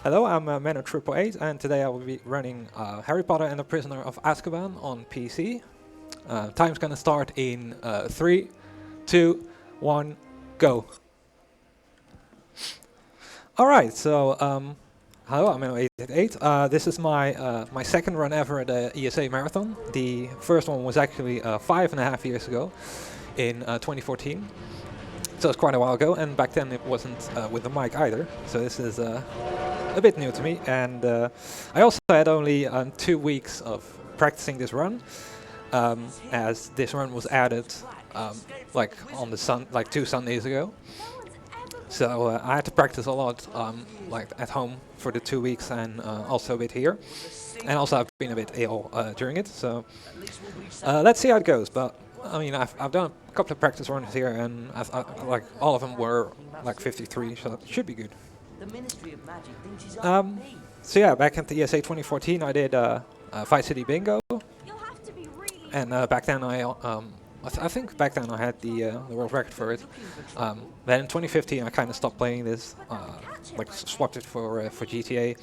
Hello, I'm Menno888, and today I will be running Harry Potter and the Prisoner of Azkaban on PC. Time's gonna start in 3, 2, 1, go. Alright, so hello, I'm Menno888. This is my second run ever at the ESA Marathon. The first one was actually 5.5 years ago in 2014. So it's quite a while ago, and back then it wasn't with the mic either. So this is a bit new to me, and I also had only 2 weeks of practicing this run, as this run was added like on the like 2 Sundays ago. So I had to practice a lot, like at home for the 2 weeks, and also a bit here. And also I've been a bit ill during it. So let's see how it goes. But I mean, I've done a couple of practice runs here, and like all of them were like 53, so it should be good. So yeah, back at the ESA 2014, I did Fight City Bingo, and back then I think back then I had the world record for it. Then in 2015 I kind of stopped playing this, like swapped it for GTA.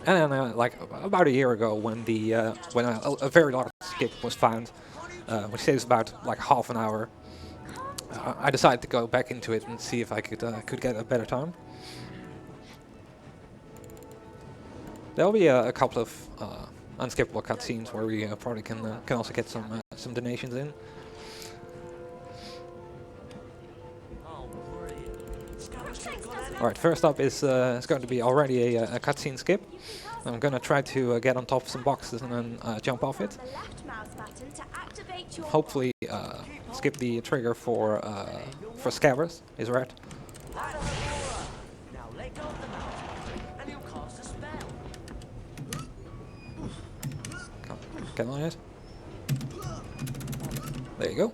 And then like about a year ago, when a very large skip was found, which saves about like half an hour, I decided to go back into it and see if I could get a better time. There'll be a couple of unskippable cutscenes where we probably can also get some donations in. Alright, first up is going to be already a cutscene skip. I'm gonna try to get on top of some boxes and then jump off it. Hopefully skip the trigger for scabbers is red. Get on it. There you go.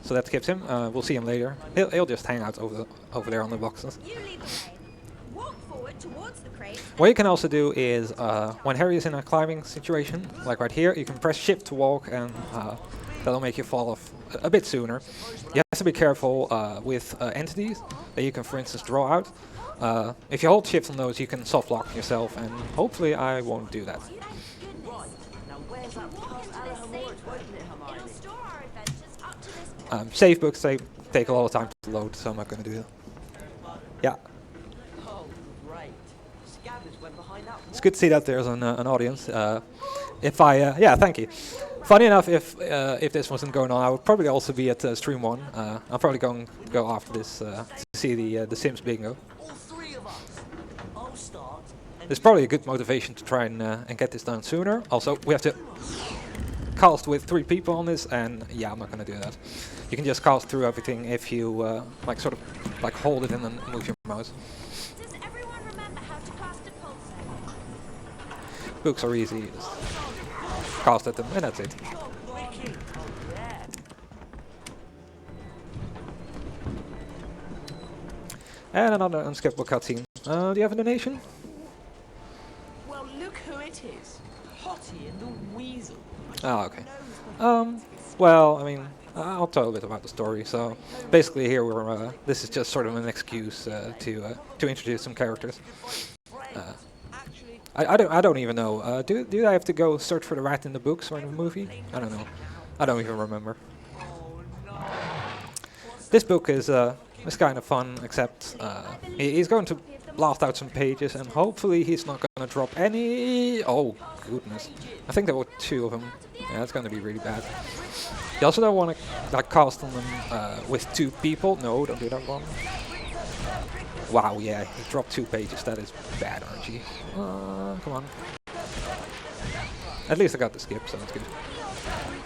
So that skips him. We'll see him later. He'll just hang out over there on the boxes. What you can also do is, when Harry is in a climbing situation, like right here, you can press shift to walk, and that'll make you fall off a bit sooner. You have to be careful with entities that you can, for instance, draw out. If you hold shift on those, you can soft lock yourself, and hopefully I won't do that. Save books, they take a lot of time to load, so I'm not going to do that. Yeah. It's good to see that there's an audience. Yeah, thank you. Funny enough, if this wasn't going on, I would probably also be at stream 1. I'm probably going to go after this to see the Sims bingo. There's probably a good motivation to try and get this done sooner. Also, we have to cast with 3 people on this, and yeah, I'm not going to do that. You can just cast through everything if you like sort of like hold it and then move your mouse. Does everyone remember how to cast a pulsar? Books are easy. You just cast at them, and that's it. And another unskippable cutscene. Do you have a donation? Well, look who it is. Hottie and the Weasel. Oh, okay. Well, I mean, I'll tell a bit about the story. So, basically, here this is just sort of an excuse to introduce some characters. I don't even know. Do I have to go search for the rat in the books or in the movie? I don't know. I don't even remember. This book is kind of fun, except he's going to blast out some pages, and hopefully he's not going to drop any. Oh goodness! I think there were 2 of them. Yeah, that's going to be really bad. You also don't want to like cast on them with 2 people. No, don't do that one. Wow, yeah, he dropped 2 pages. That is bad RNG. Come on. At least I got the skip, so that's good.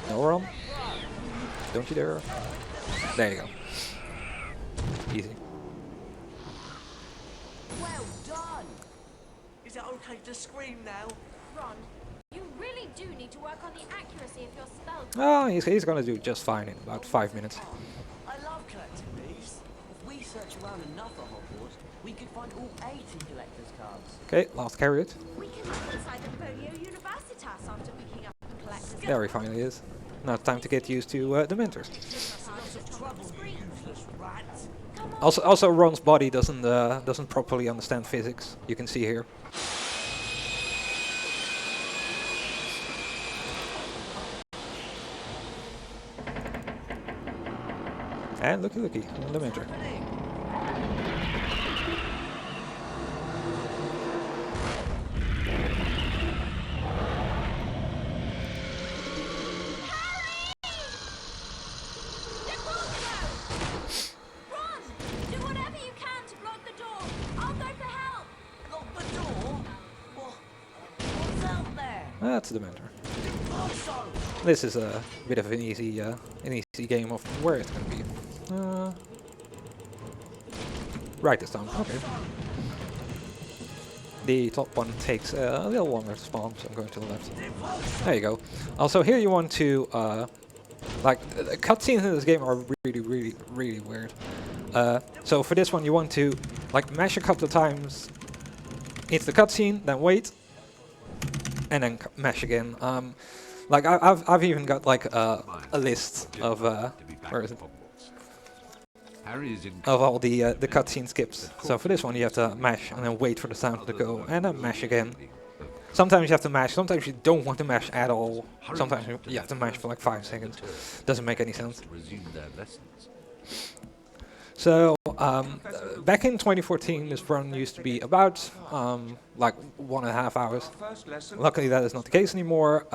No run. Don't you dare. There you go. Easy. Well done. Is it okay to scream now? Ron, you really do need to work on the accuracy of your spell. Oh, he's gonna do just fine in about 5 minutes. I love collecting these. If we search around enough at Hogwarts, we could find all 80 collector's cards. Okay, last carrot. We can look inside the Folio Universitas after picking up the collector's. There he finally is. Now it's time to get used to the mentors. Lots of trouble, you useless rat. Come Also, Ron's body doesn't properly understand physics. You can see here. And looky, limiter. That's the mentor. This is a bit of an easy game of where it's going to be. Right this time. Okay. The top one takes a little longer to spawn, so I'm going to the left. There you go. Also, here you want to like the cutscenes in this game are really weird. So for this one, you want to like mash a couple of times into the cutscene, then wait. And then mash again. Like I've even got like a list of where is it? Of all the cutscene skips. So for this one you have to mash and then wait for the sound to go and then mash again. Sometimes you have to mash. Sometimes you don't want to mash at all. Sometimes you have to mash for like 5 seconds. Doesn't make any sense. So back in 2014, this run used to be about like 1.5 hours. Luckily, that is not the case anymore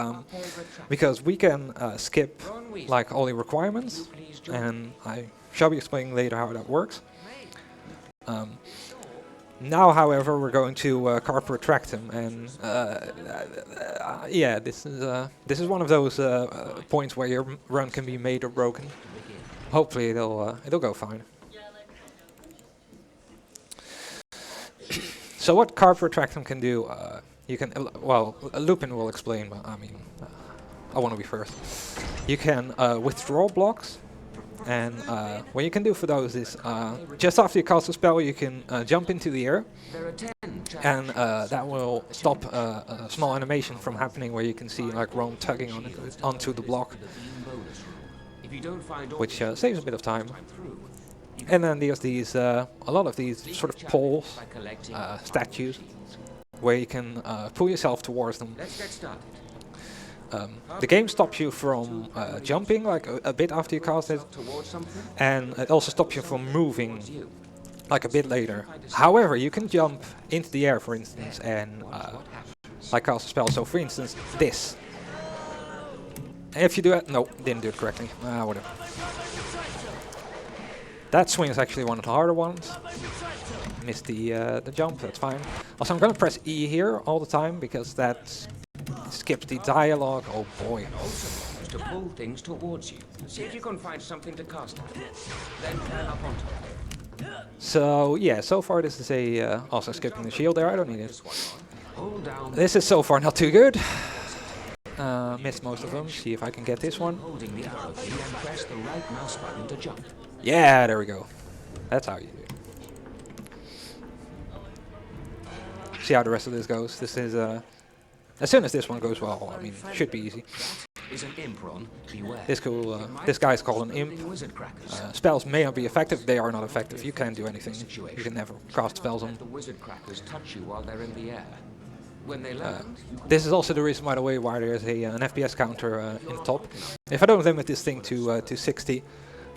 because we can skip like all the requirements, and I shall be explaining later how that works. Now, however, we're going to Carpe Retractum, and yeah, this is one of those points where your run can be made or broken. Hopefully, it'll go fine. So what Carpe Retractum can do, you can, well, Lupin will explain, but I mean, I want to be first. You can withdraw blocks, and what you can do for those is, just after you cast a spell, you can jump into the air, and that will stop a small animation from happening where you can see like Ron tugging onto the block, which saves a bit of time. And then there's these, a lot of these sort of poles, statues, where you can pull yourself towards them. The game stops you from jumping like a bit after you cast it, and it also stops you from moving like a bit later. However, you can jump into the air, for instance, and like cast a spell. So, for instance, this. And if you do it, no, didn't do it correctly. Whatever. That swing is actually one of the harder ones. Missed the jump, that's fine. Also, I'm going to press E here all the time because that skips the dialogue. Oh boy. To pull things towards you. See if you can find something to cast at. Then turn up onto it. So yeah, so far this is a also skipping the shield there. I don't need it. This is so far not too good. Missed most of them. See if I can get this one. Holding the arrow key and press the right mouse button to jump. Yeah, there we go. That's how you do it. See how the rest of this goes. This is as soon as this one goes well, I mean, should be easy. This guy is called an imp. Spells may not be effective. They are not effective. You can't do anything. You can never cast spells on. This is also the reason, by the way, why there's an FPS counter in the top. If I don't limit this thing to 60,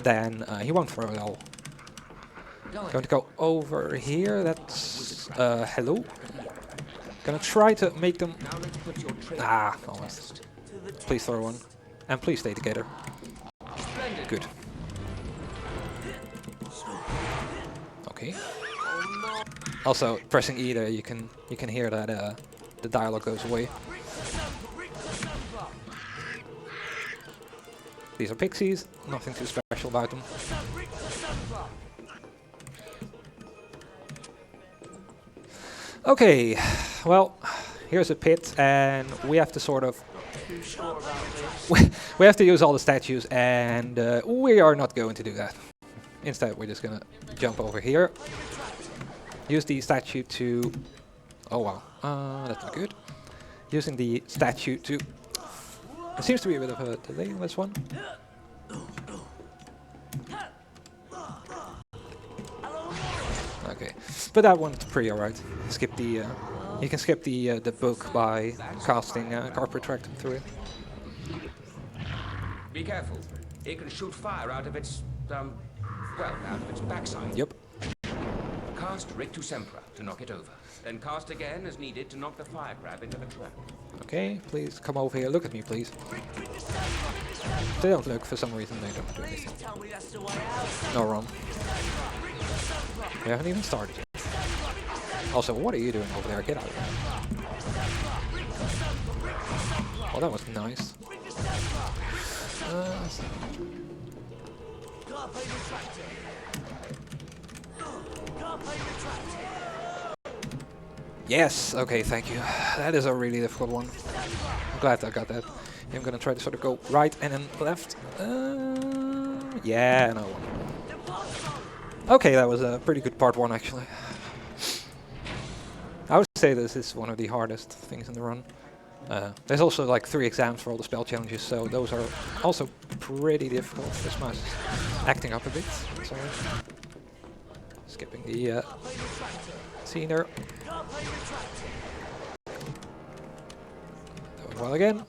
then he won't throw it all. Going to go over here. That's hello. Gonna try to make them. Almost. Please throw one, and please stay together. Good. Okay. Also, pressing E there, you can hear that the dialogue goes away. These are pixies. Nothing too special about them. Okay, well, here's a pit, and we have to sort of we have to use all the statues, and we are not going to do that. Instead, we're just gonna jump over here, use the statue to. Oh wow, that's not good. Using the statue to. There seems to be a bit of a delay in this one. okay. But that one's pretty alright. Skip the. You can skip the book by casting Carpe Retractum through it. Be careful. It can shoot fire out of its, well, out of its backside. Yep. Cast Rictus Sempra to knock it over. Then cast again as needed to knock the fire crab into the trap. Okay, please come over here. Look at me, please. They don't look for some reason. They don't do anything. No, wrong. We haven't even started yet. Also, what are you doing over there? Get out of there. Oh, that was nice. Yes, okay, thank you. That is a really difficult one. I'm glad I got that. I'm gonna try to sort of go right and then left. Yeah, no one. Okay, that was a pretty good part one actually. I would say this is one of the hardest things in the run. There's also like 3 exams for all the spell challenges, so those are also pretty difficult. This mouse is acting up a bit. Sorry. Skipping the scene there. Well again.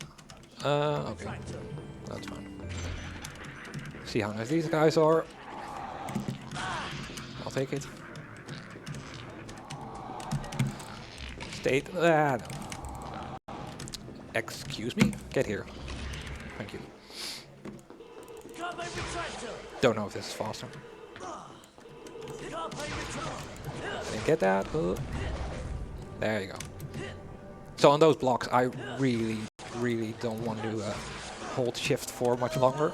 Okay. That's fine. See how nice these guys are. I'll take it. State that. Excuse me? Get here. Thank you. Don't know if this is faster. Didn't get that. There you go. So on those blocks, I really don't want to hold shift for much longer.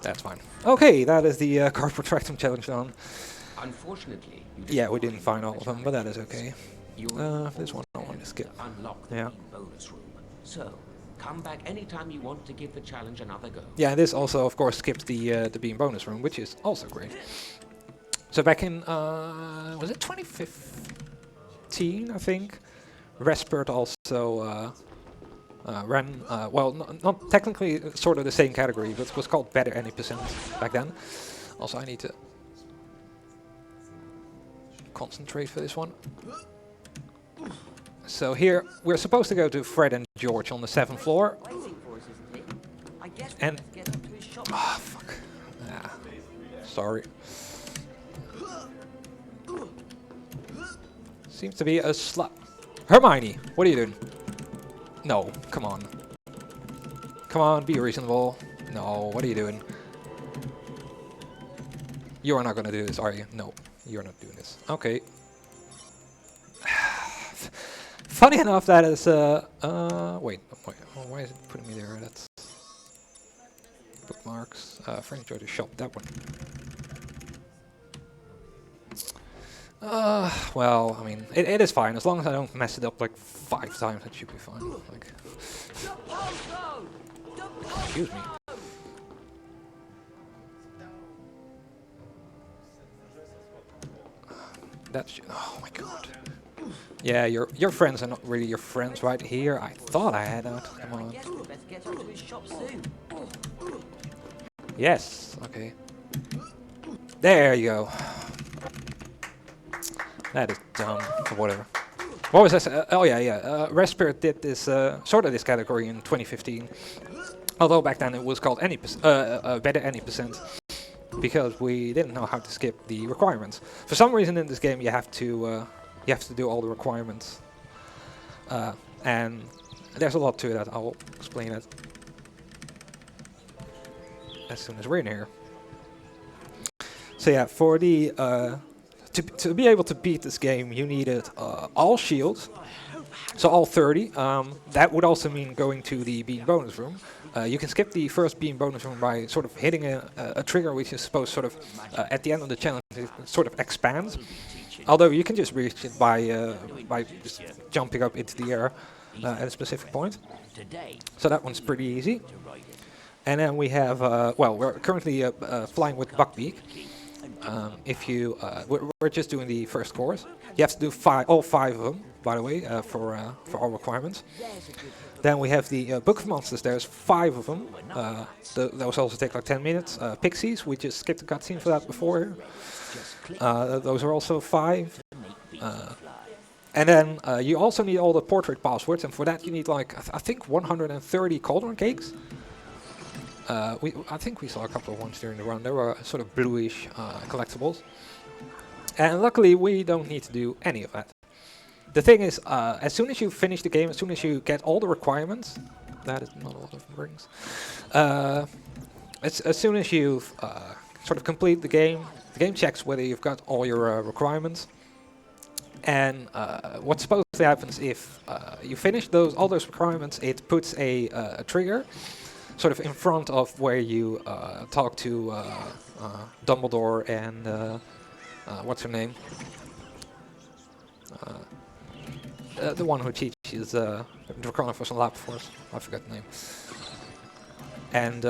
That's fine. Okay, that is the Carpe Retractum challenge done. Unfortunately, Yeah, we didn't find all of them, but that is okay. This one I want to skip. Unlock the beam bonus room. So, come back anytime you want to give the challenge another go. Yeah, this also, of course, skips the beam bonus room, which is also great. So back in, was it 2015, I think? Respert also ran, well, not technically sort of the same category, but it was called Better Any Percent back then. Also, I need to concentrate for this one. So here, we're supposed to go to Fred and George on the 7th floor. And... ah, fuck. Ah, sorry. Seems to be a slut. Hermione, what are you doing? No, come on. Come on, be reasonable. No, what are you doing? You are not gonna do this, are you? No, you're not doing this. Okay. Funny enough, that is wait, why is it putting me there? That's bookmarks. French George's shop, that one. Well, I mean, it is fine as long as I don't mess it up like 5 times. It should be fine. Like, excuse me. That's oh my god. Yeah, your friends are not really your friends right here. I thought I had that. Come on. Yes. Okay. There you go. That is dumb, or whatever. What was I saying? Oh yeah. Respert did this sort of this category in 2015. Although back then it was called Better Any Percent, because we didn't know how to skip the requirements. For some reason in this game you have to do all the requirements, and there's a lot to that. I'll explain it as soon as we're in here. So yeah, for the to be able to beat this game, you needed all shields, so all 30. That would also mean going to the beam bonus room. You can skip the first beam bonus room by sort of hitting a trigger, which is supposed sort of at the end of the challenge it sort of expands. Although you can just reach it by just jumping up into the air at a specific point. So that one's pretty easy. And then we have well, we're currently flying with Buckbeak. if you, we're just doing the first course. You have to do all five of them, by the way, for all requirements. Then we have the Book of Monsters. There's 5 of them. Those also take like 10 minutes. Pixies, we just skipped the cutscene for that before. Those are also 5. And then you also need all the portrait passwords, and for that you need like I think 130 cauldron cakes. I think we saw a couple of ones during the run. They were sort of bluish collectibles. And luckily we don't need to do any of that. The thing is, as soon as you finish the game, as soon as you get all the requirements, that is not a lot of rings. As soon as you've sort of complete the game checks whether you've got all your requirements. And what's supposed to happen is if you finish all those requirements, it puts a trigger sort of in front of where you talk to Dumbledore and what's her name? The one who teaches Draconophos and Lapforce. I forgot the name. And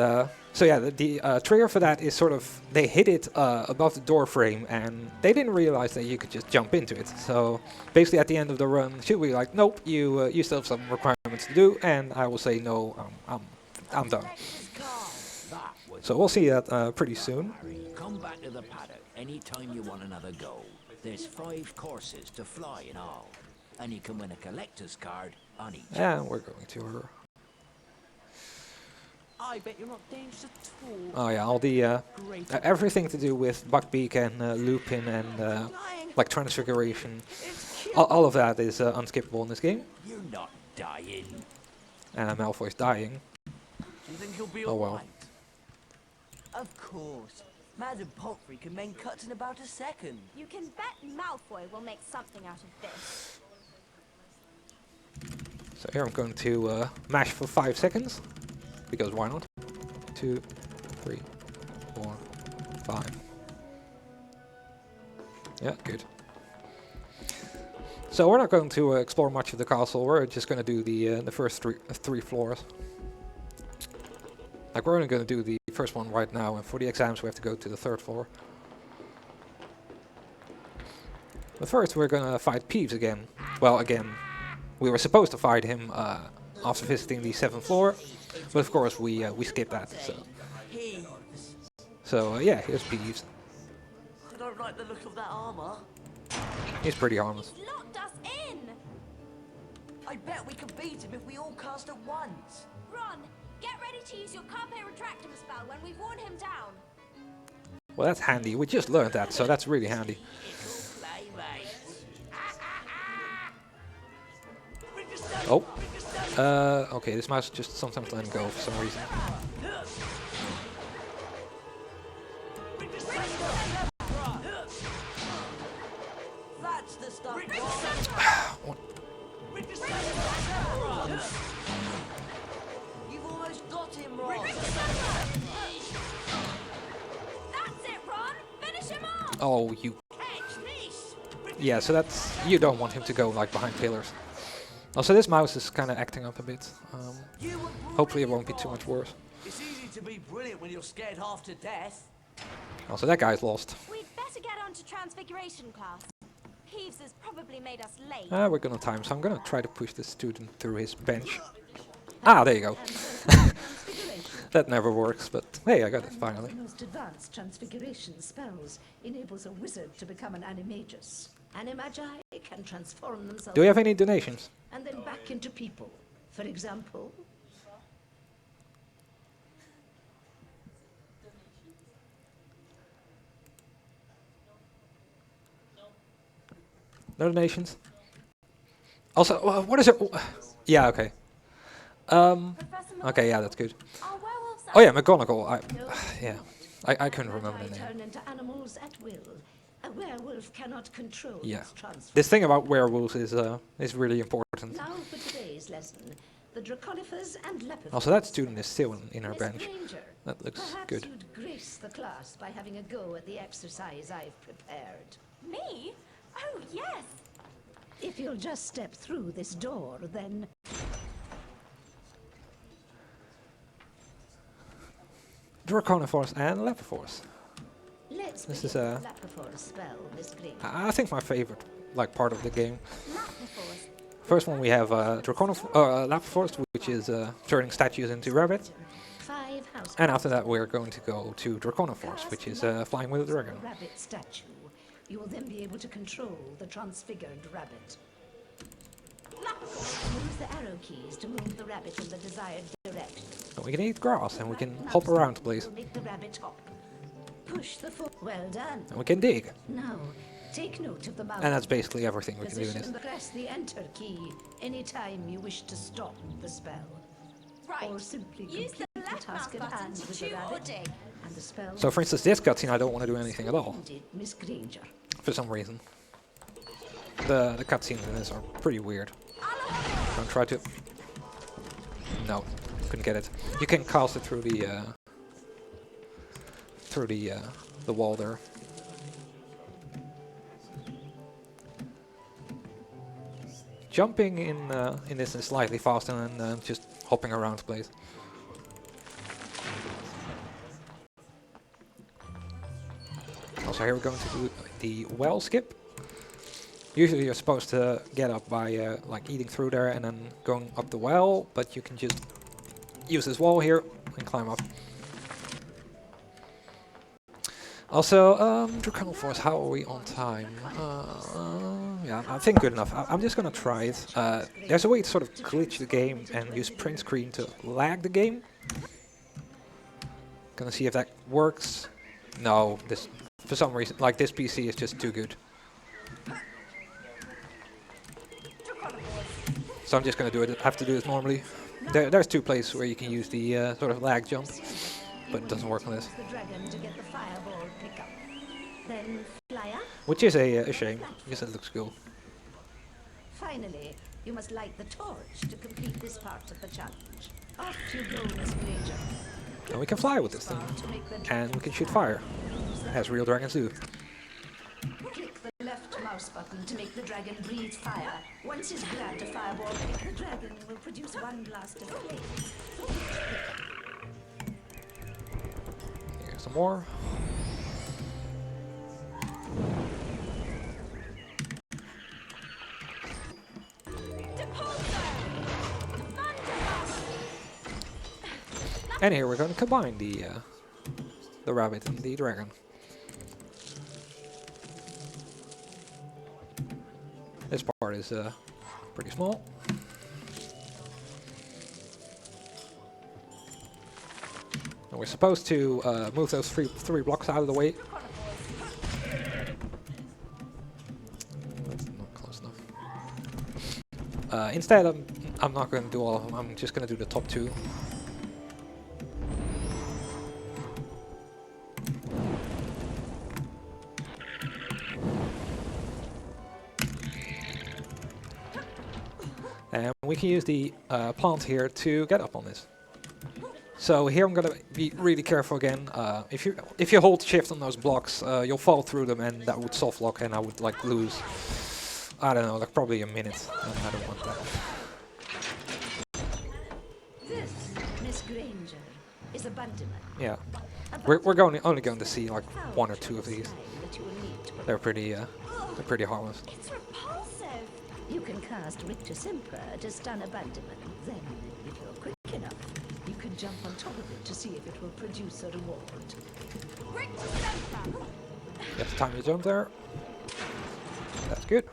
so yeah, the trigger for that is sort of, they hit it above the door frame and they didn't realize that you could just jump into it. So basically at the end of the run, she'll be like, nope, you still have some requirements to do, and I will say, no, I'm done. So we'll see that pretty soon. Come back to the paddock anytime you want another go. There's 5 courses to fly in all, and you can win a collector's card on each. And we're going to her. I bet you're not dangerous at all. Oh yeah, all the everything to do with Buckbeak and Lupin and like Transfiguration, all of that is unskippable in this game. You're not dying. And Malfoy's dying. Do you think he'll be Oh well. alright? Of course. Madam Pomfrey can make cuts in about a second. You can bet Malfoy will make something out of this. So here I'm going to mash for 5 seconds, because why not? 2, 3, 4, 5. Yeah, good. So we're not going to explore much of the castle. We're just going to do the first three floors. Like we're only going to do the first one right now, and for the exams we have to go to the 3rd floor. But first we're going to fight Peeves again. Well, again, we were supposed to fight him after visiting the 7th floor, but of course we skipped that. So yeah, here's Peeves. I don't like the look of that armor. He's pretty harmless. He's locked us in! I bet we could beat him if we all cast at once. Ron, get ready to use your Carpe Retractum spell when we've worn him down. Well, that's handy. We just learned that, so that's really handy. Oh. Okay, this mouse just sometimes letting go for some reason. That's the stuff. What? You've almost got him, Ron. That's it, Ron! Finish him off! Oh, you. Yeah, so that's, you don't want him to go like behind pillars. Also, this mouse is kind of acting up a bit. Hopefully it won't be too much worse. It's easy to be brilliant when you're scared half to death. Also, that guy's lost. We'd better get on to Transfiguration class. Peeves has probably made us late. We're gonna time, so I'm gonna try to push the student through his bench. Ah, there you go. That never works, but hey, I got it finally. The most advanced transfiguration spells enables a wizard to become an animagus. Animagi can transform themselves. Do we have any donations? And then back into people. For example, No donations? Also, what is it? Yeah, okay. Okay, yeah, that's good. Are werewolves Oh yeah, McGonagall. Yeah, I couldn't remember the turn name. into animals at will. A werewolf cannot control Yeah, its transformation. this thing about werewolves is really important. Now for today's lesson, the Draconifers and Leopard. Also, that student is still in her Miss bench. Granger, That looks perhaps good. you'd grace the class by having a go at the exercise I've prepared. Me? Oh, yes! If you'll just step through this door, then... Draconophos and Leopard. Let This is a Lapperforce spell, Miss Green. I think my favorite like part of the game. Lapperforce. First one we have Lapperforce, which is turning statues into rabbits. 5 house And after that we're going to go to Draconoforce, which is flying with a dragon. rabbit statue. You will then be able to control the transfigured rabbit. Use the arrow keys to move the rabbit in the desired direction. And we can eat grass and we can hop around the place. Will make the rabbit hop. Push the foot. Well done. And we can dig. Now, take note of the mouse. And that's basically everything we can do in this. Position. Press the enter key anytime you wish to stop the spell. Right. Or simply Use complete the left mouse task at button hand to with the chew or rabbit. dig. And the spell. So for instance this cutscene I don't want to do anything at all, Ended, Miss Granger. for some reason. The cutscenes in this are pretty weird. Don't try to... No, couldn't get it. You can cast it through the wall there. Jumping in this is slightly faster than just hopping around the place. Also here we're going to do the well skip. Usually you're supposed to get up by like eating through there and then going up the well, but you can just use this wall here and climb up. Also, Draconoforce, how are we on time? Yeah, I think good enough. I'm just gonna try it. There's a way to sort of glitch the game and use print screen to lag the game. Gonna see if that works. No, this for some reason, like this PC is just too good. So I'm just gonna do it. Have to do this normally. There's 2 places where you can use the sort of lag jump, but it doesn't work on this. The dragon to get the fireball pickup. Then fly up. Which is a shame, because it looks cool. Finally, you must light the torch to complete this part of the challenge. Off you go, Miss Granger. And we can fly with this thing. To make the And we can shoot fire, as real dragons do. Click the left mouse button to make the dragon breathe fire. Once it's grabbed a fireball, the dragon will produce one blast of flame. Here's some more. And here we're going to combine the rabbit and the dragon. This part is pretty small. And we're supposed to move those three blocks out of the way. That's not close enough. Instead, I'm not going to do all of them. I'm just going to do the top 2. And we can use the plant here to get up on this. So here I'm gonna be really careful again. If you hold shift on those blocks, you'll fall through them, and that would soft lock, and I would like lose, I don't know, like probably a minute. And I don't want that. This, Miss Granger, is a bandiment. Yeah, we're only going to see like 1 or 2 of these. They're pretty harmless. It's repulsive. You can cast Rictus Semper to stun a bandiment. Then, if you're quick enough, you can jump on top of it to see if it will produce a reward. Rictus Semper. You have to time your jump there. That's good.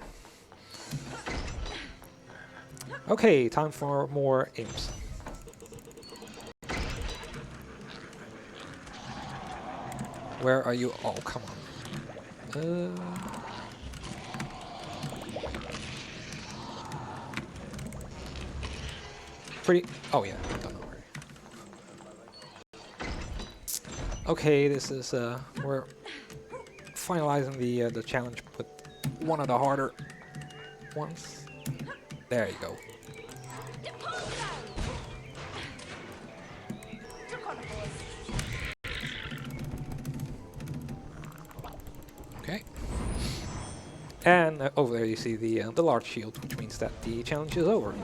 Okay, time for more imps. Where are you? Oh, come on. Pretty. Oh yeah, don't worry. Okay, this is we're finalizing the challenge with one of the harder ones. There you go. Okay. And over there you see the large shield, which means that the challenge is over.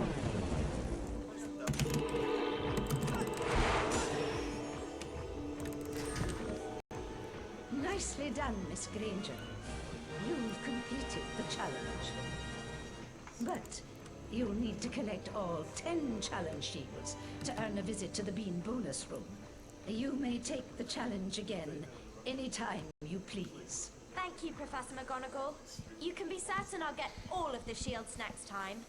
Nicely done, Miss Granger. You've completed the challenge. But you'll need to collect all 10 challenge shields to earn a visit to the Bean bonus room. You may take the challenge again anytime you please. Thank you, Professor McGonagall. You can be certain I'll get all of the shields next time.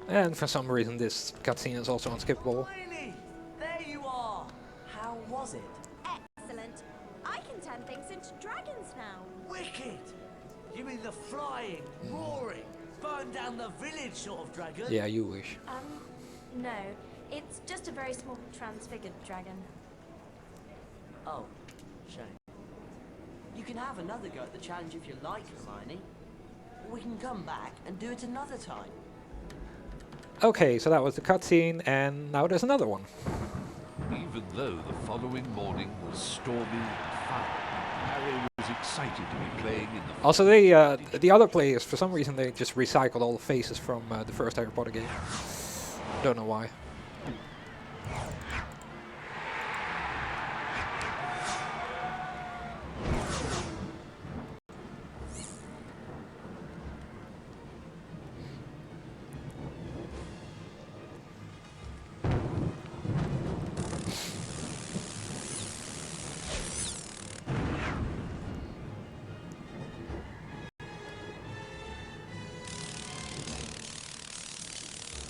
And for some reason this cutscene is also unskippable. Finally! There you are! How was it? Excellent. I can turn things into dragons now. Wicked! You mean the flying, roaring, burn down the village sort of dragon? Yeah, you wish. No. It's just a very small transfigured dragon. Oh, shame. You can have another go at the challenge if you like, Hermione. Or we can come back and do it another time. Okay, so that was the cutscene, and now there's another one. Even though the following morning was stormy and foul, Harry was excited to be playing in the... Also, the other players, for some reason, they just recycled all the faces from the first Harry Potter game. Don't know why.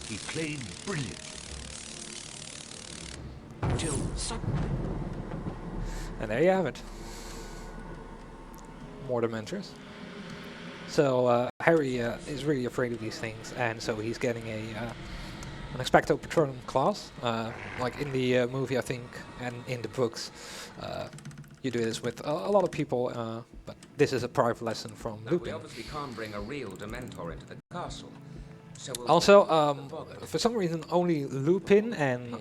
He played brilliantly. Till suddenly... And there you have it. More Dementors. So Harry is really afraid of these things, and so he's getting an Expecto Patronum class. Like in the movie, I think, and in the books, you do this with a lot of people, but this is a private lesson from Now, Lupin. we obviously can't bring a real Dementor into the castle. So we'll Also, for some reason, only Lupin and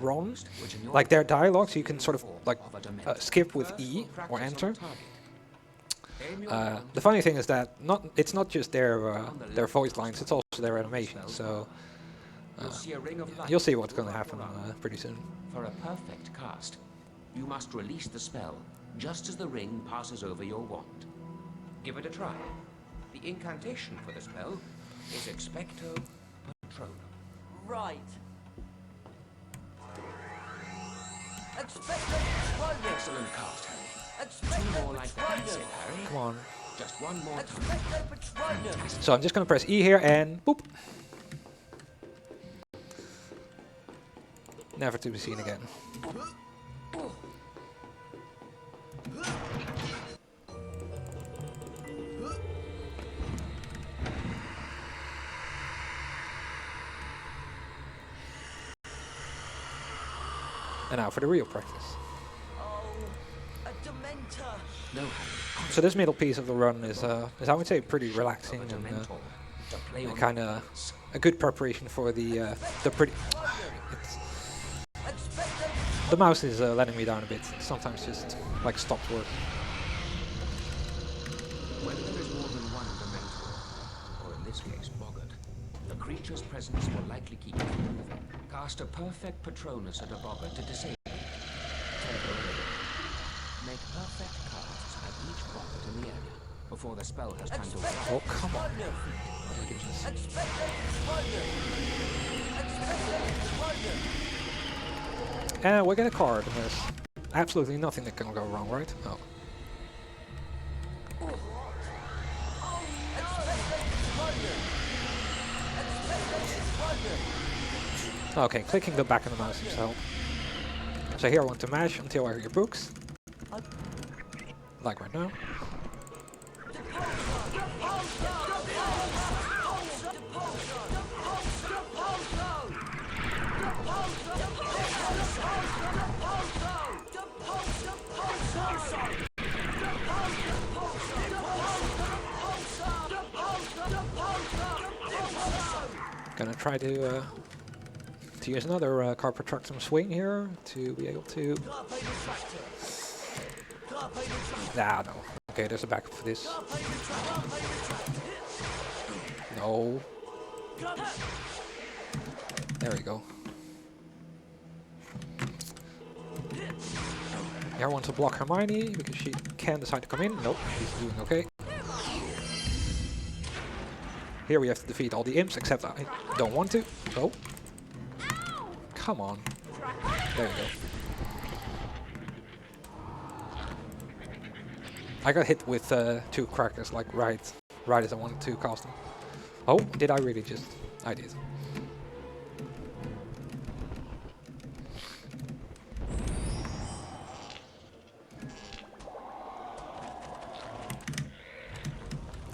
Ron, like their dialogues, you can sort of like skip with E or Enter. The funny thing is that it's not just their voice lines; it's also their animations. So you'll see what's going to happen pretty soon. For a perfect cast, you must release the spell just as the ring passes over your wand. Give it a try. The incantation for the spell is Expecto Patronum. Right. Expecto Patronum! Excellent cast, Harry. Expecto More like that, Patronum! said Harry. Come on. Just one more time. Expecto Patronum! So I'm just going to press E here and boop. Never to be seen again. And now for the real practice. Oh, a Dementor! No, Harry. So this middle piece of the run is I would say pretty relaxing Of a and Dementor to play on kind of a good preparation for the pretty. The mouse is letting me down a bit. Sometimes just like stops working. When there is more than one Dementor, or in this case, Boggart, the creature's presence will likely keep you. Cast a perfect Patronus at a Boggart to disable it. Temporarily. Make perfect casts at each Boggart in the area before the spell has time to work. Oh come on! And we get a card, and there's absolutely nothing that can go wrong, right? Oh. Okay, clicking the back of the mouse yourself. So here I want to mash until I hear your books. Like right now. Gonna try to use another Carpe Retractum swing here to be able to... Nah, no. Okay, there's a backup for this. No. There we go. I want to block Hermione because she can decide to come in. Nope, she's doing okay. Here we have to defeat all the imps, except I don't want to. Oh. Come on. There we go. I got hit with 2 crackers, like right as I wanted to cast them. Oh, did I really just? I did.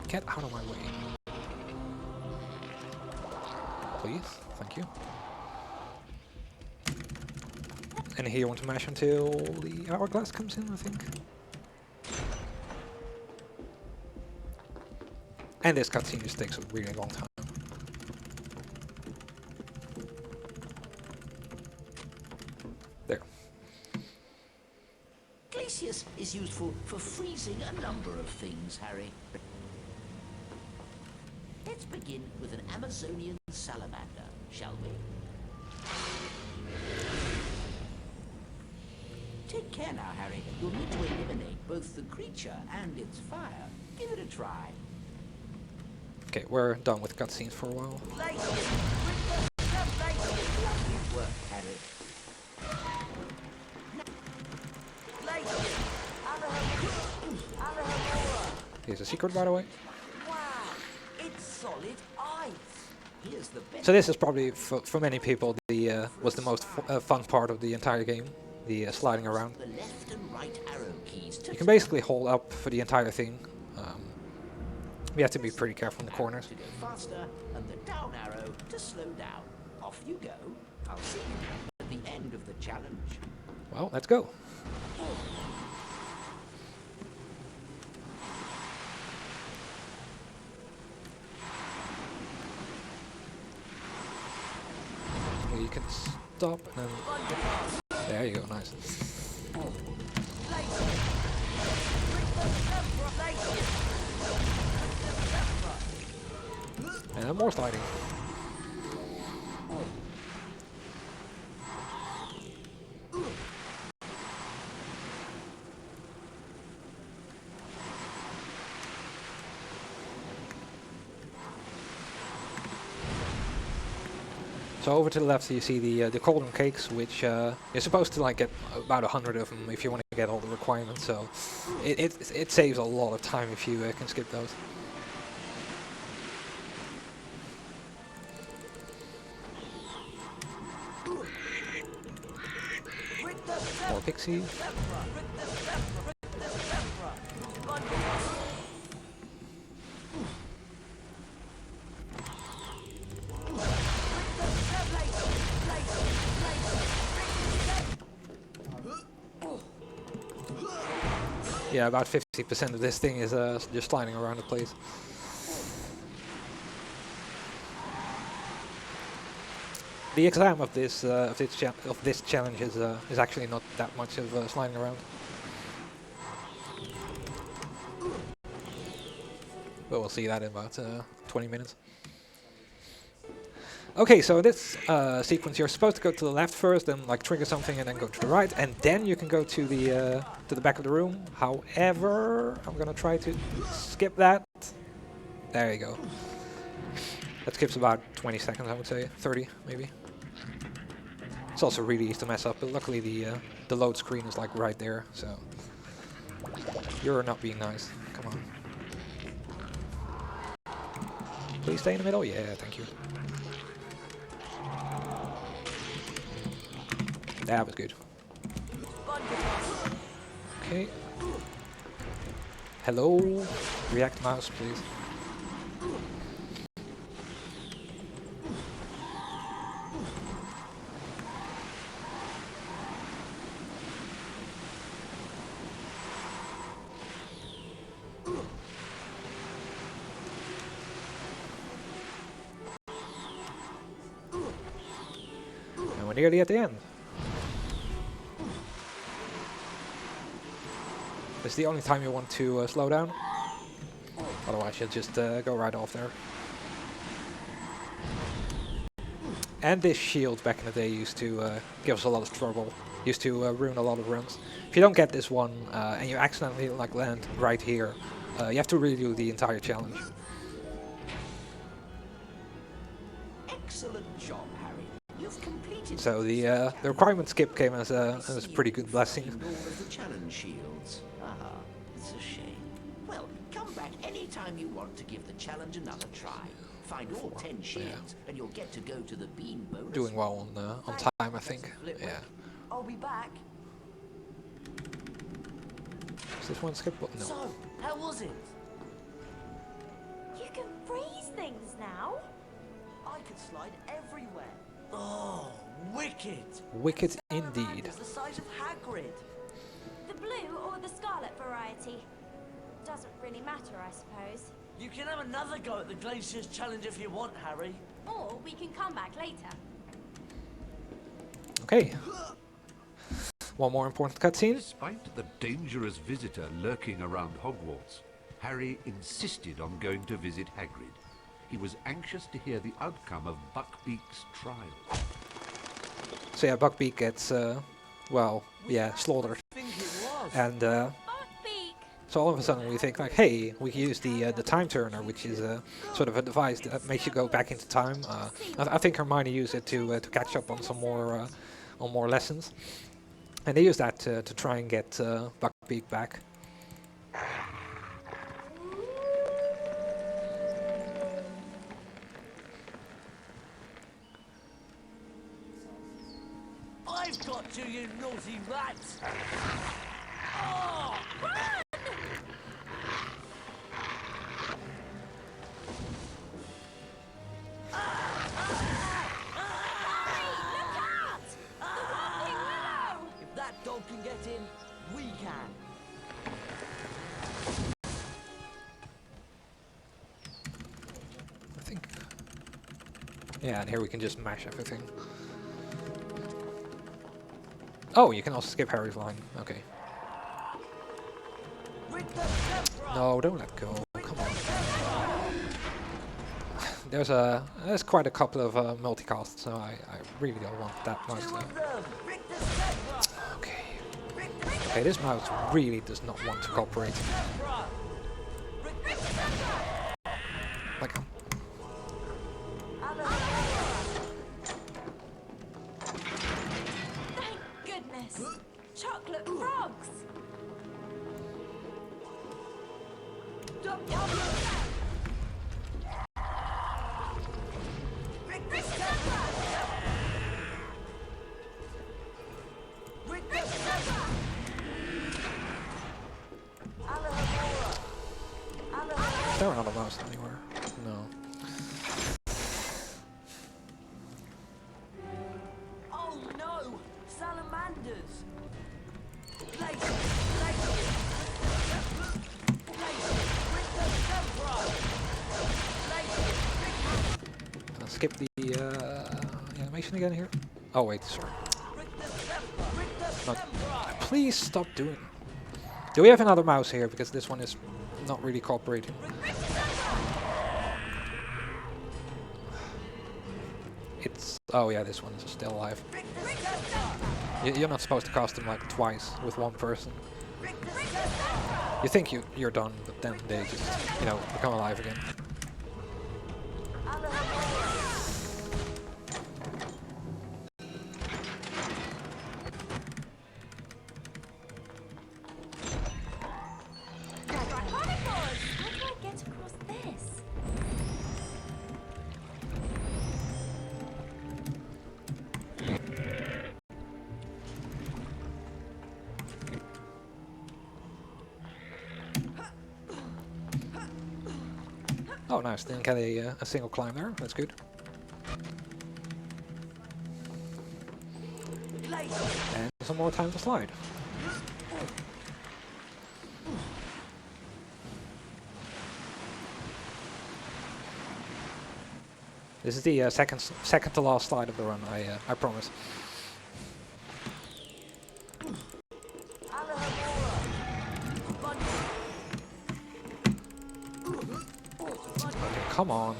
Get out of my way. Please, thank you. And here you want to mash until the hourglass comes in, I think. And this cutscene just takes a really long time. There. Glacius is useful for freezing a number of things, Harry. Let's begin with an Amazonian salamander, shall we? Take care now, Harry. You'll need to eliminate both the creature and its fire. Give it a try. Okay, we're done with cutscenes for a while. Good work, Harry. Here's a secret, by the way. Wow, it's solid ice. Here's the best. So this is probably, for many people, the was the most fun part of the entire game, the sliding around. The left and right arrow keys to You can basically hold up for the entire thing. We have to be pretty careful in the corners. to go faster and the down arrow to slow down. Off you go. I'll see you at the end of the challenge. Well, let's go. You can stop and then... There you go, nice. And more sliding. So over to the left you see the cauldron cakes, which you're supposed to like get about 100 of them if you want to get all the requirements. So it saves a lot of time if you can skip those. More pixies. Yeah, about 50% of this thing is just sliding around the place. The exam of this challenge is actually not that much of sliding around. But we'll see that in about 20 minutes. Okay, so this sequence you're supposed to go to the left first, then like trigger something, and then go to the right, and then you can go to the back of the room. However, I'm gonna try to skip that. There you go. That skips about 20 seconds, I would say, 30 maybe. It's also really easy to mess up, but luckily the load screen is like right there, so you're not being nice. Come on. Please stay in the middle. Yeah, thank you. That was good. Okay. Hello. React mouse, please. And we're nearly at the end. It's the only time you want to slow down. Otherwise you'll just go right off there. And this shield back in the day used to give us a lot of trouble. used to ruin a lot of runs. If you don't get this one and you accidentally like land right here, you have to redo the entire challenge. Excellent job, Harry. You've completed. So the requirement skip came as a pretty good blessing. All of the challenge shields. Ah, it's a shame. Well, come back anytime you want to give the challenge another try. Find all 10 shields, and you'll get to go to the bean bonus. Doing well on time, I think. Yeah. I'll be back. Is this one skip? No. So, how was it? You can freeze things now. I could slide everywhere. Oh, wicked! Wicked indeed. It's the size of Hagrid. The blue or the scarlet variety. Doesn't really matter, I suppose. You can have another go at the Glacius challenge if you want, Harry. Or we can come back later. Okay. One more important cutscene. Despite the dangerous visitor lurking around Hogwarts, Harry insisted on going to visit Hagrid. He was anxious to hear the outcome of Buckbeak's trial. So yeah, Buckbeak gets, well, yeah, slaughtered. I think it was. And Buckbeak! so all of a sudden we think like, hey, we can use the time turner, which is sort of a device that makes you go back into time. I think Hermione used it to catch up on some more lessons, and they used that to try and get Buckbeak back. I've got to, you naughty rats! Oh! If that dog can get in, we can. I think. Yeah, and here we can just mash everything. Oh, you can also skip Harry's line. Okay. No, don't let go. Come on. There's quite a couple of multicasts, so I really don't want that mouse to. Okay. Okay, this mouse really does not want to cooperate. Like. Thank goodness! Chocolate frogs! There are not a mouse anywhere. No. Oh no! Salamanders! Skip the animation again here. Oh wait, sorry. No, please stop doing. Do we have another mouse here? Because this one is not really cooperating. It's oh yeah, this one is still alive. You're not supposed to cast them like twice with one person. You think you're done, but then they just become alive again. Oh nice, didn't get a single climb there, that's good. And some more time to slide. This is the second to last slide of the run, I promise. Come on.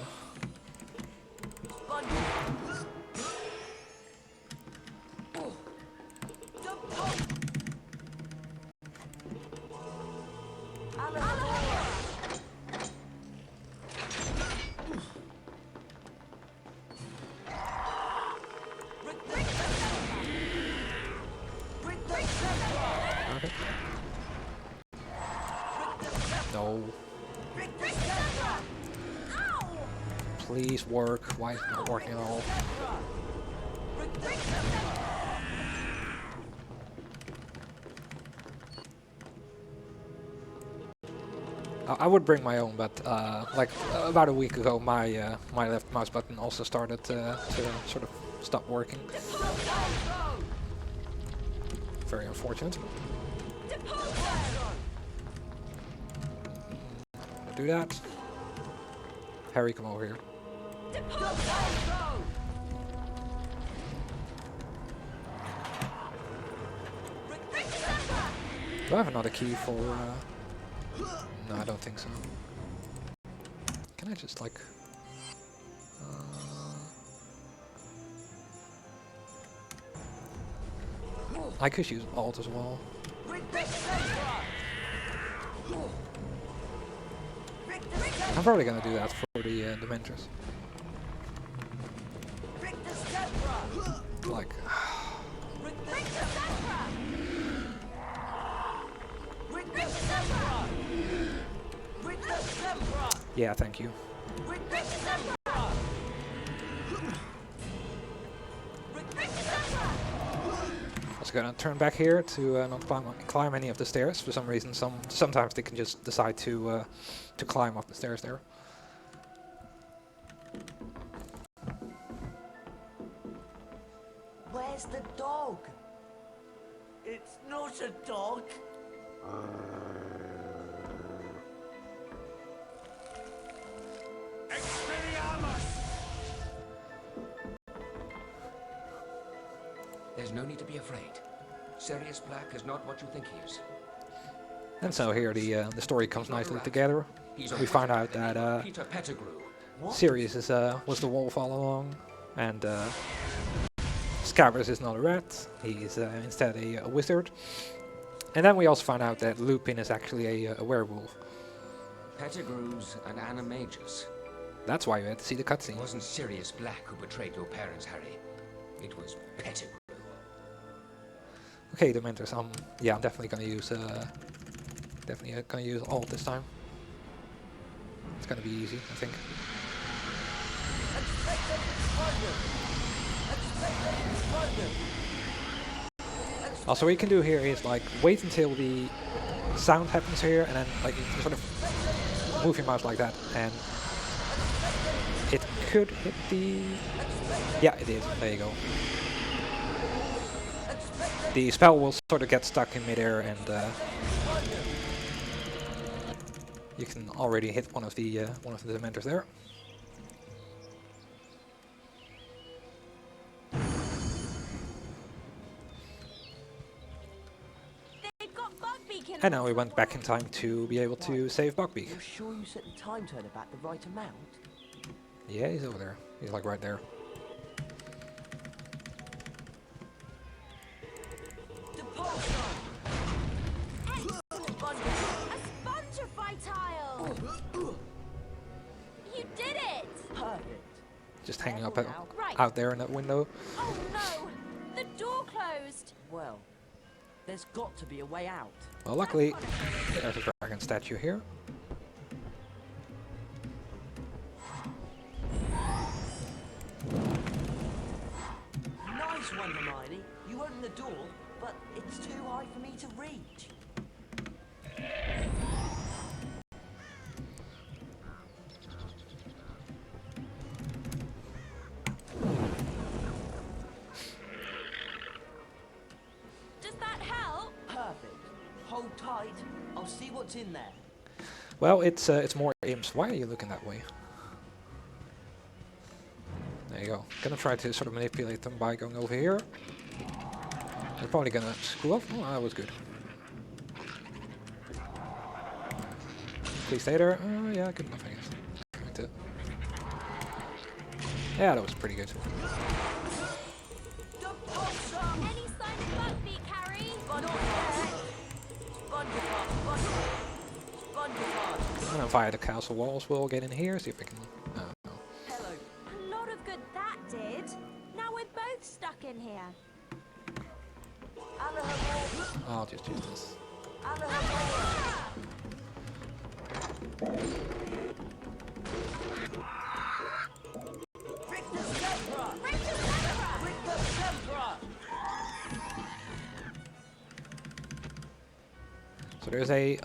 Okay. No. Please work. Why is it not working at all? I would bring my own, but like about a week ago, my my left mouse button also started to sort of stop working. Very unfortunate. Do that. Harry, come over here. Do I have another key for... no, I don't think so. Can I just like... I could use Alt as well. I'm probably gonna do that for the Dementors. Like... yeah, thank you. I was gonna turn back here to not climb any of the stairs. For some reason, sometimes they can just decide to climb up the stairs there. Where's the dog? It's not a dog. There's no need to be afraid. Sirius Black is not what you think he is. And so here the story comes nicely together. We find out that Peter Pettigrew. Sirius is was the wolf all along, and Scabrous is not a rat. He's instead a wizard. And then we also find out that Lupin is actually a werewolf. Pettigrew's an animagus. That's why you had to see the cutscene. It wasn't Sirius Black who betrayed your parents, Harry. It was Pettigrew. Okay, Dementors. Yeah, I'm definitely gonna use Alt this time. It's gonna be easy, I think. Also, what you can do here is like wait until the sound happens here, and then like you can sort of move your mouse like that, and it could hit the... yeah, it is. There you go. The spell will sort of get stuck in midair, and you can already hit one of the Dementors there. And now we went back in time to be able to save Buckbeak. You're sure you set the time turner back the right amount? Yeah, he's over there. He's like right there. A Spongify tile! You did it! Perfect. Just hanging up out there in that window. Oh no! The door closed! Well, there's got to be a way out. Well, luckily, there's a dragon statue here. Nice one, Hermione. You opened the door, but it's too high for me to reach. Does that help? Perfect. Hold tight. I'll see what's in there. Well, it's more imps. Why are you looking that way? There you go. Gonna try to sort of manipulate them by going over here. They're probably gonna screw up. Oh, that was good. Please stay there. Yeah, good enough, I guess. Going to... yeah, that was pretty good. Any sign of Buckbeak, Harry? And then via the castle walls we'll get in here, see if we can... no. Hello. A lot of good that did. Now we're both stuck in here. I'll just use this. So there's a, you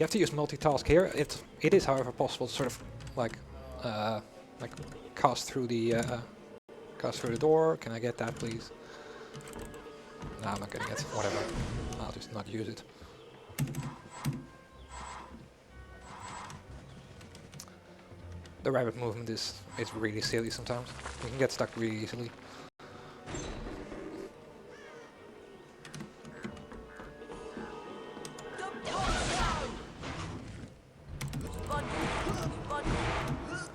have to use multitask here. It is, however, possible to sort of like cast through the door. Can I get that, please? No, I'm not getting it. Whatever. I'll just not use it. The rabbit movement is really silly sometimes. You can get stuck really easily.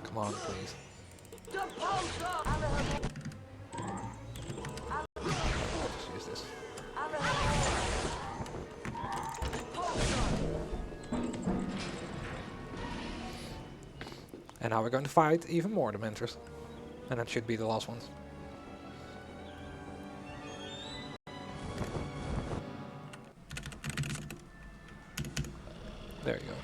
Come on, please. Just use this. And now we're going to fight even more Dementors. And that should be the last ones. There you go.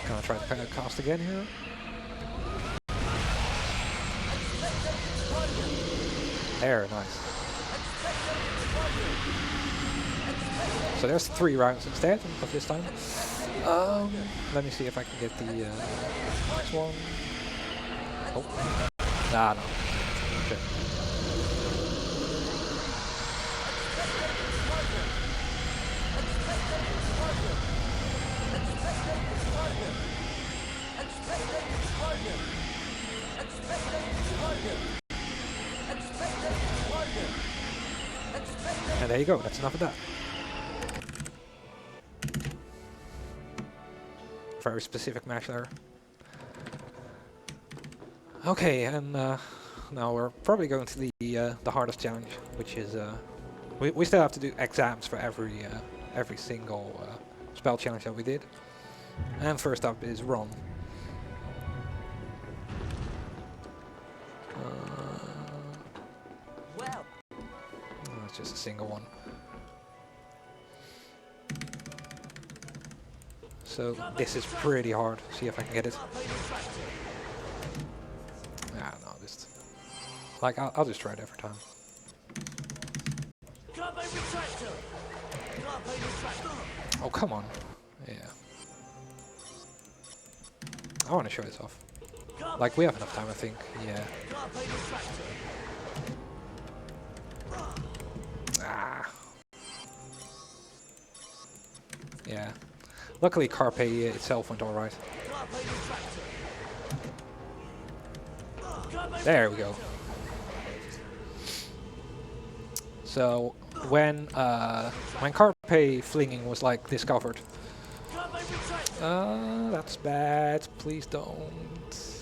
Gonna try to cast again here. There, nice. So there's 3 rounds instead of this time. Let me see if I can get the next one. Oh, nah, no. Okay. And there you go, that's enough of that. Very specific match there. Okay, and now we're probably going to the hardest challenge, which is we still have to do exams for every single spell challenge that we did. And first up is Ron. Well, It's just a single one. So this is pretty hard. See if I can get it. Ah, no, just like I'll just try it every time. Carpe Retractum. Carpe Retractum. Oh, come on. Yeah. I want to show this off. Like, we have enough time, I think. Yeah. Carpe Retractum. Ah. Yeah. Luckily, Carpe itself went alright. There we go. So when Carpe flinging was like discovered, that's bad. Please don't.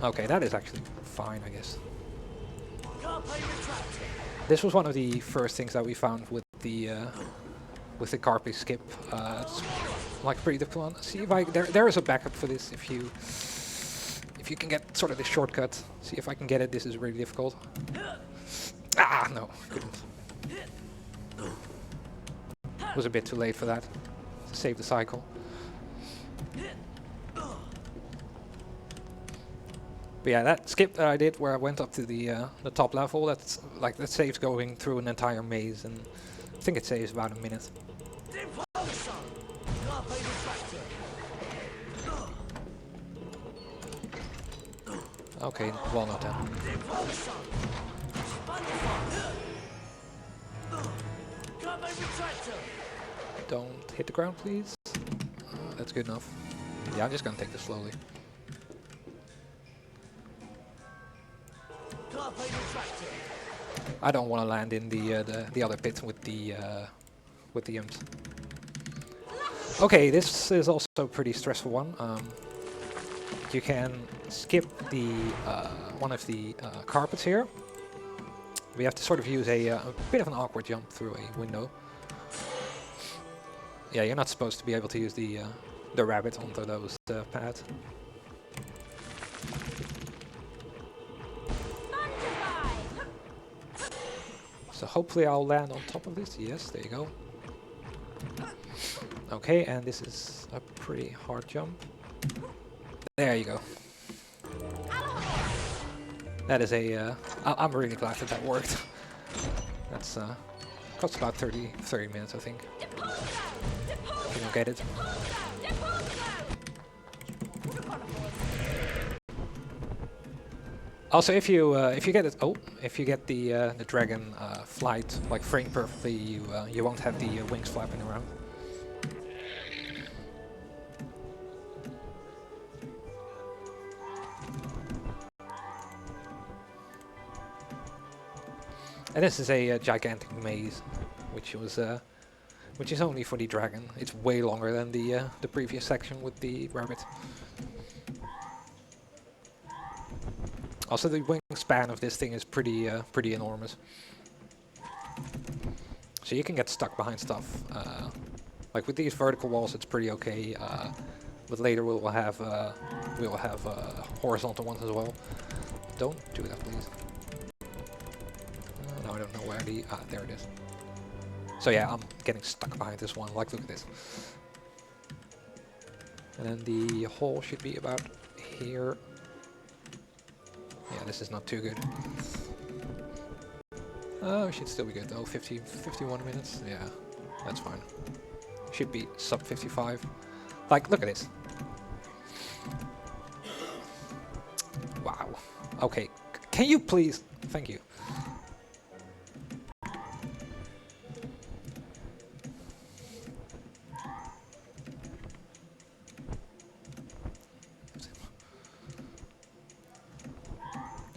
Okay, that is actually fine, I guess. This was one of the first things that we found with the Carpe skip. It's like a pretty difficult one. See if there is a backup for this if you can get sort of the shortcut. See if I can get it. This is really difficult. Ah, no, couldn't. Was a bit too late for that. To save the cycle. But yeah, that skip that I did where I went up to the top level, that's like that saves going through an entire maze, and I think it saves about a minute. Okay, walnut then. Don't hit the ground, please. That's good enough. Yeah, I'm just gonna take this slowly. I don't want to land in the other pit with the imps. Okay, this is also a pretty stressful one. You can skip the one of the carpets here, we have to sort of use a bit of an awkward jump through a window. Yeah, you're not supposed to be able to use the rabbit onto those pads. So hopefully I'll land on top of this. Yes, there you go. Okay, and this is a pretty hard jump. There you go. That is a... I'm really glad that that worked. That's cost about 30 minutes, I think. If you don't get it. Also, if you get it, if you get the dragon flight like framed perfectly, you won't have the wings flapping around. And this is a gigantic maze, which is only for the dragon. It's way longer than the previous section with the rabbit. Also, the wingspan of this thing is pretty enormous. So you can get stuck behind stuff. Like with these vertical walls, it's pretty okay. But later we'll have horizontal ones as well. Don't do that, please. No, I don't know where the... there it is. So yeah, I'm getting stuck behind this one. Like, look at this. And then the hole should be about here. Yeah, this is not too good. Oh, it should still be good though. 51 minutes. Yeah, that's fine. Should be sub 55. Like, look at this. Wow. Okay. Can you please? Thank you.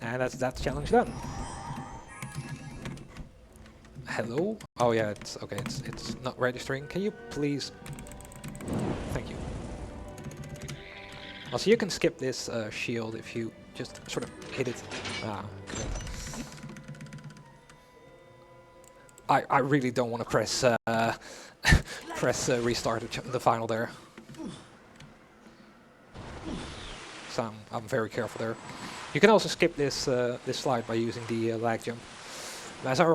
And that's challenge done. Hello? Oh yeah, it's okay. It's not registering. Can you please? Thank you. Also, you can skip this shield if you just sort of hit it. Ah, good. I really don't want to press press restart the final there. So I'm very careful there. You can also skip this this slide by using the lag jump. As I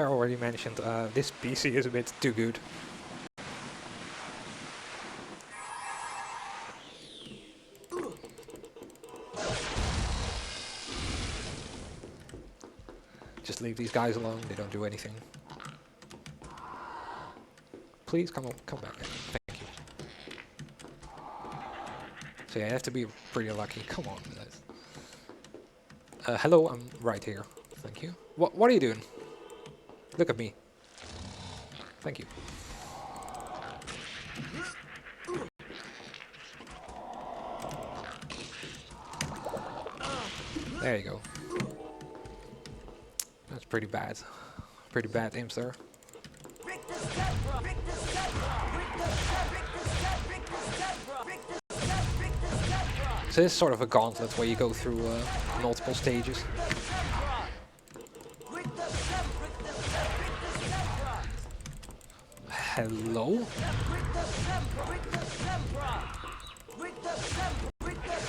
already mentioned, this PC is a bit too good. Just leave these guys alone. They don't do anything. Please come back. Thank you. So yeah, you have to be pretty lucky. Come on, guys. Hello, I'm right here. Thank you. What are you doing? Look at me. Thank you. There you go. That's pretty bad. Pretty bad aims there. So this is sort of a gauntlet where you go through multiple stages. Hello?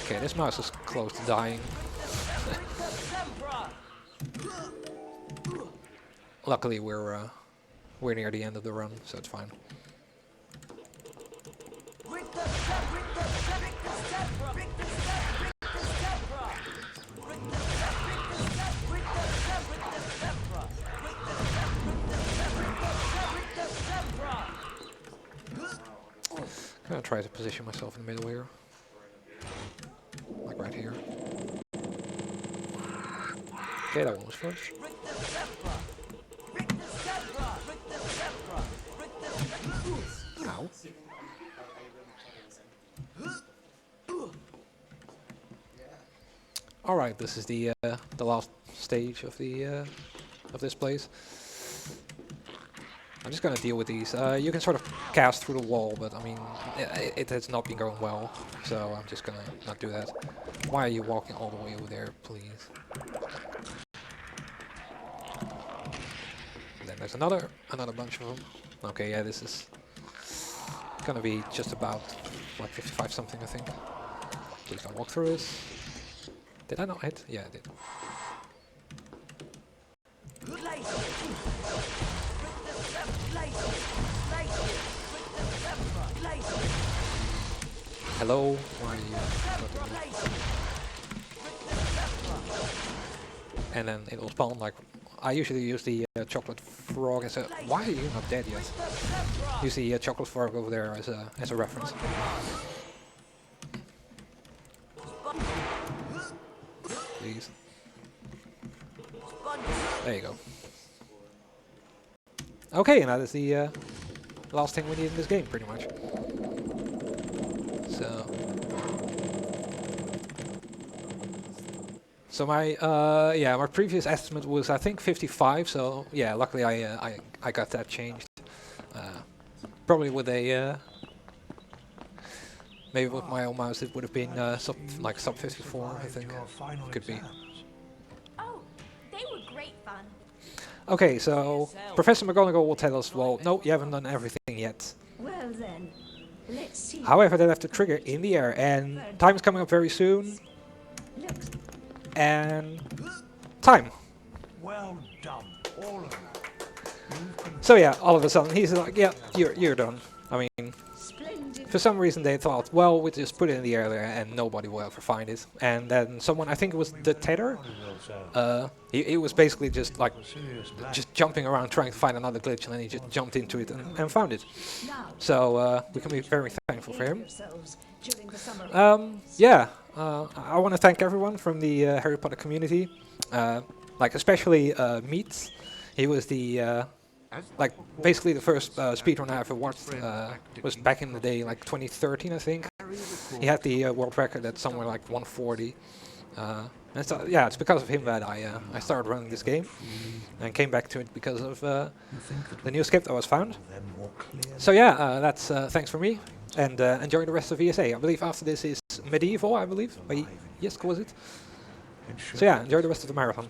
Okay, this mouse is close to dying. Luckily we're near the end of the run, so it's fine. I'm gonna try to position myself in the middle here. Like right here. Okay, that one was first. Ow. Alright, this is the last stage of the of this place. I'm just gonna deal with these. You can sort of cast through the wall, but I mean, it has not been going well, so I'm just gonna not do that. Why are you walking all the way over there, please? there's another bunch of them. Okay, yeah, this is gonna be just about like 55 something, I think. Please don't walk through it. Did I not hit? Yeah, I did. Hello, why are you? And then it will spawn like. I usually use the chocolate frog as a. Why are you not dead yet? Use the chocolate frog over there as a reference. Please. There you go. Okay, and that is the last thing we need in this game, pretty much. So my my previous estimate was I think 55. So yeah, luckily I got that changed. Probably with a maybe with my own mouse it would have been sub 54. I think could be. Oh, they were great fun. Okay, so Professor McGonagall will tell us, well, no, you haven't done everything yet. Well then, let's see. However, they have to trigger in the air, and time is coming up very soon. Looks And time. Well done, all of you. So yeah, all of a sudden he's like, yeah, you're done. I mean, splendid. for some reason they thought, well, we just put it in the air there and nobody will ever find it. And then someone, I think it was the Tater, he was basically just like, just jumping around trying to find another glitch, and then he just jumped into it and found it. Now, So we can be very thankful for him. yourselves during the summer. Yeah, I want to thank everyone from the Harry Potter community, like especially Meat. He was the like basically the first speedrun I ever watched. Was back in the day, like 2013, I think. He had the world record at somewhere like 140. And so, yeah, it's because of him that I started running this game and came back to it because of the new script that was found. So yeah, that's thanks for me, and enjoy the rest of ESA. I believe after this is Medieval, I believe. Yes, was it? So yeah, enjoy the rest of the marathon.